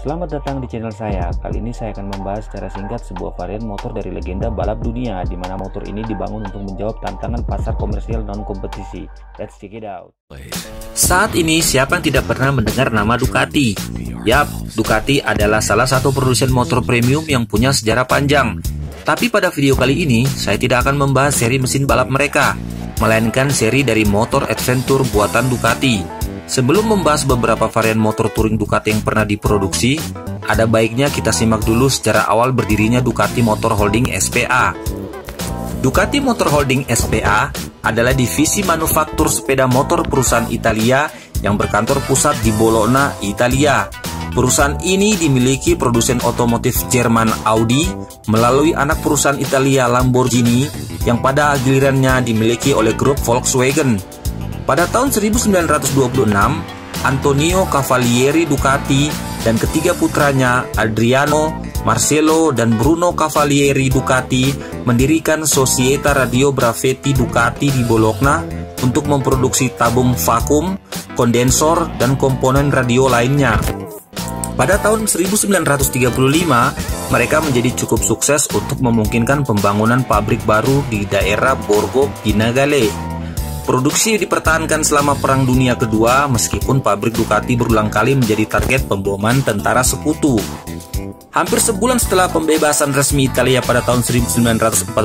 Selamat datang di channel saya. Kali ini saya akan membahas secara singkat sebuah varian motor dari legenda balap dunia, di mana motor ini dibangun untuk menjawab tantangan pasar komersial non-kompetisi. Let's check it out. Saat ini siapa yang tidak pernah mendengar nama Ducati? Yap, Ducati adalah salah satu produsen motor premium yang punya sejarah panjang. Tapi pada video kali ini, saya tidak akan membahas seri mesin balap mereka, melainkan seri dari motor adventure buatan Ducati. Sebelum membahas beberapa varian motor touring Ducati yang pernah diproduksi, ada baiknya kita simak dulu secara awal berdirinya Ducati Motor Holding SPA. Ducati Motor Holding SPA adalah divisi manufaktur sepeda motor perusahaan Italia yang berkantor pusat di Bologna, Italia. Perusahaan ini dimiliki produsen otomotif Jerman Audi melalui anak perusahaan Italia Lamborghini yang pada gilirannya dimiliki oleh grup Volkswagen. Pada tahun 1926, Antonio Cavalieri Ducati dan ketiga putranya Adriano, Marcello, dan Bruno Cavalieri Ducati mendirikan Società Radio Brevetti Ducati di Bologna untuk memproduksi tabung vakum, kondensor, dan komponen radio lainnya. Pada tahun 1935, mereka menjadi cukup sukses untuk memungkinkan pembangunan pabrik baru di daerah Borgo Panigale. Produksi dipertahankan selama Perang Dunia Kedua, meskipun pabrik Ducati berulang kali menjadi target pemboman tentara sekutu. Hampir sebulan setelah pembebasan resmi Italia pada tahun 1944,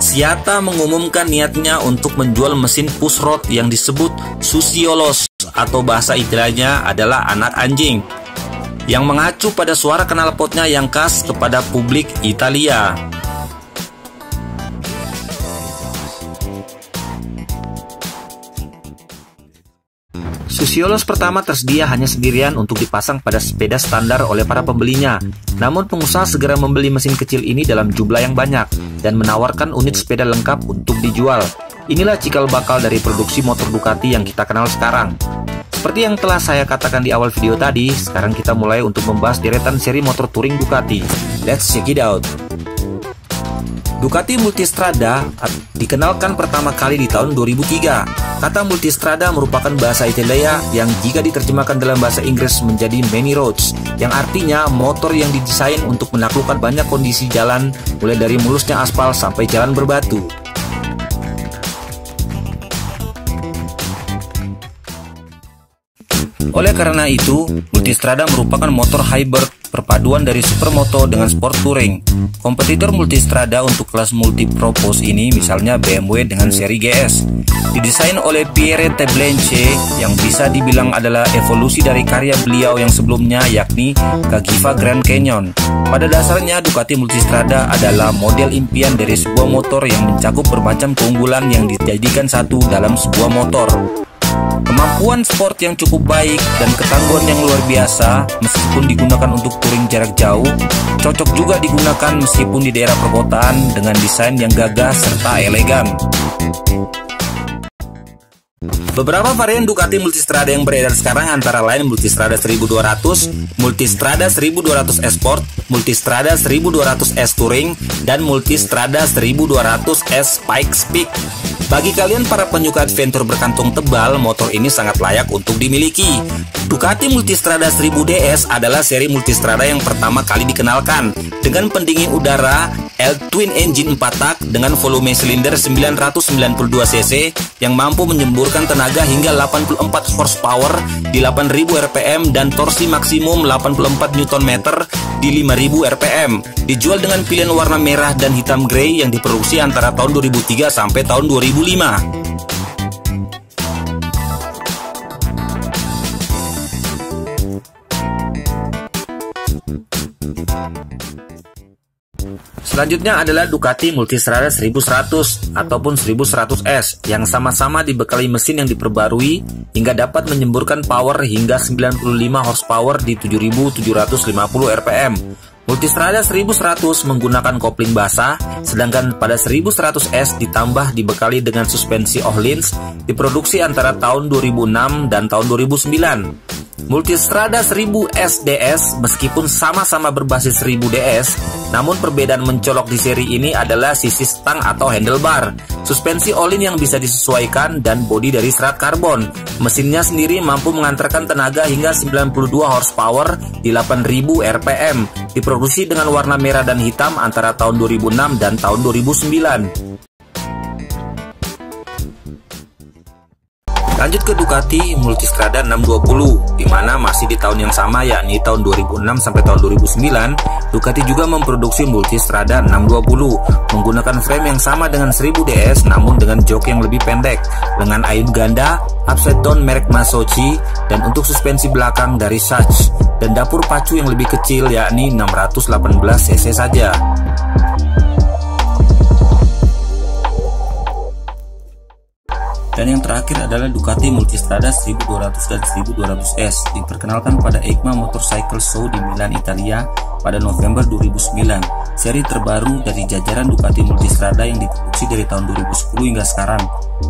Siata mengumumkan niatnya untuk menjual mesin pushrod yang disebut Susiolos, atau bahasa Italianya adalah anak anjing, yang mengacu pada suara knalpotnya yang khas kepada publik Italia. Susiolos pertama tersedia hanya sendirian untuk dipasang pada sepeda standar oleh para pembelinya. Namun pengusaha segera membeli mesin kecil ini dalam jumlah yang banyak dan menawarkan unit sepeda lengkap untuk dijual. Inilah cikal bakal dari produksi motor Ducati yang kita kenal sekarang. Seperti yang telah saya katakan di awal video tadi, sekarang kita mulai untuk membahas deretan seri motor touring Ducati. Let's check it out. Ducati Multistrada dikenalkan pertama kali di tahun 2003. Kata Multistrada merupakan bahasa Italia yang jika diterjemahkan dalam bahasa Inggris menjadi many roads, yang artinya motor yang didesain untuk menaklukkan banyak kondisi jalan, mulai dari mulusnya aspal sampai jalan berbatu. Oleh karena itu, Multistrada merupakan motor hybrid perpaduan dari supermoto dengan sport touring. Kompetitor Multistrada untuk kelas multipurpose ini misalnya BMW dengan seri GS. Didesain oleh Pierre Terblanche yang bisa dibilang adalah evolusi dari karya beliau yang sebelumnya, yakni Cagiva Grand Canyon. Pada dasarnya Ducati Multistrada adalah model impian dari sebuah motor yang mencakup bermacam keunggulan yang dijadikan satu dalam sebuah motor. Kemampuan sport yang cukup baik dan ketangguhan yang luar biasa meskipun digunakan untuk touring jarak jauh, cocok juga digunakan meskipun di daerah perkotaan dengan desain yang gagah serta elegan. Beberapa varian Ducati Multistrada yang beredar sekarang antara lain Multistrada 1200, Multistrada 1200 S-Sport, Multistrada 1200 S Touring, dan Multistrada 1200 S Pikes Peak. Bagi kalian para penyuka adventure berkantong tebal, motor ini sangat layak untuk dimiliki. Ducati Multistrada 1000 DS adalah seri Multistrada yang pertama kali dikenalkan dengan pendingin udara L-Twin engine 4 tak dengan volume silinder 992 cc yang mampu menyemburkan tenaga hingga 84 horsepower di 8000 rpm dan torsi maksimum 84 Nm di 5000 rpm. Dijual dengan pilihan warna merah dan hitam grey yang diproduksi antara tahun 2003 sampai tahun 2005. Selanjutnya adalah Ducati Multistrada 1100 ataupun 1100S yang sama-sama dibekali mesin yang diperbarui hingga dapat menyemburkan power hingga 95 horsepower di 7750 rpm. Multistrada 1100 menggunakan kopling basah, sedangkan pada 1100S ditambah dibekali dengan suspensi Öhlins diproduksi antara tahun 2006 dan tahun 2009. Multistrada 1000 SDS meskipun sama-sama berbasis 1000 DS, namun perbedaan mencolok di seri ini adalah sisi stang atau handlebar, suspensi all-in yang bisa disesuaikan, dan bodi dari serat karbon. Mesinnya sendiri mampu mengantarkan tenaga hingga 92 horsepower di 8000 rpm, diproduksi dengan warna merah dan hitam antara tahun 2006 dan tahun 2009. Lanjut ke Ducati Multistrada 620, di mana masih di tahun yang sama, yakni tahun 2006 sampai tahun 2009, Ducati juga memproduksi Multistrada 620 menggunakan frame yang sama dengan 1000 DS namun dengan jok yang lebih pendek, lengan ayun ganda, upside down merek Masochi, dan untuk suspensi belakang dari Sach, dan dapur pacu yang lebih kecil yakni 618 cc saja. Dan yang terakhir adalah Ducati Multistrada 1200 dan 1200S, diperkenalkan pada EICMA Motorcycle Show di Milan, Italia pada November 2009. Seri terbaru dari jajaran Ducati Multistrada yang diproduksi dari tahun 2010 hingga sekarang.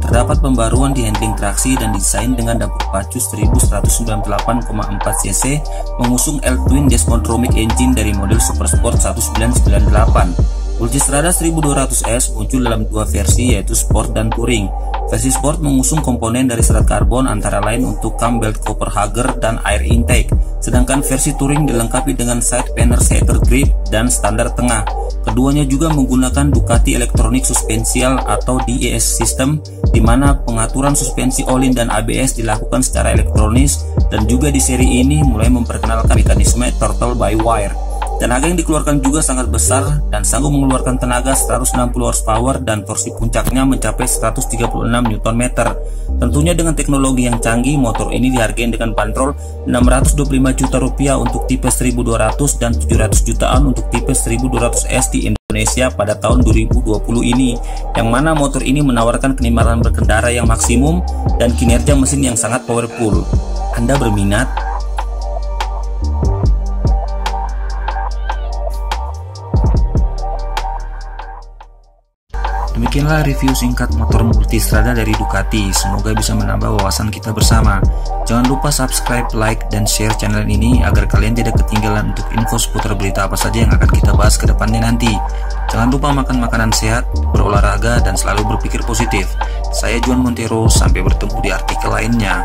Terdapat pembaruan di handling traksi dan desain dengan dapur pacu 1198,4 cc mengusung L-Twin Desmodromic Engine dari model Supersport 1998. Multistrada 1200S muncul dalam dua versi, yaitu Sport dan Touring. Versi Sport mengusung komponen dari serat karbon antara lain untuk cam belt copper hugger dan air intake, sedangkan versi Touring dilengkapi dengan side panel header grip dan standar tengah. Keduanya juga menggunakan Ducati Electronic Suspensial atau DES System, di mana pengaturan suspensi all-in dan ABS dilakukan secara elektronis, dan juga di seri ini mulai memperkenalkan mekanisme throttle by wire. Tenaga yang dikeluarkan juga sangat besar dan sanggup mengeluarkan tenaga 160 horsepower dan torsi puncaknya mencapai 136 Nm. Tentunya dengan teknologi yang canggih, motor ini dihargai dengan bandrol 625 juta rupiah untuk tipe 1200 dan 700 jutaan untuk tipe 1200S di Indonesia pada tahun 2020 ini, yang mana motor ini menawarkan kenikmatan berkendara yang maksimum dan kinerja mesin yang sangat powerful. Anda berminat? Demikianlah review singkat motor Multistrada dari Ducati. Semoga bisa menambah wawasan kita bersama. Jangan lupa subscribe, like, dan share channel ini agar kalian tidak ketinggalan untuk info seputar berita apa saja yang akan kita bahas ke depannya nanti. Jangan lupa makan makanan sehat, berolahraga, dan selalu berpikir positif. Saya Juan Montero, sampai bertemu di artikel lainnya.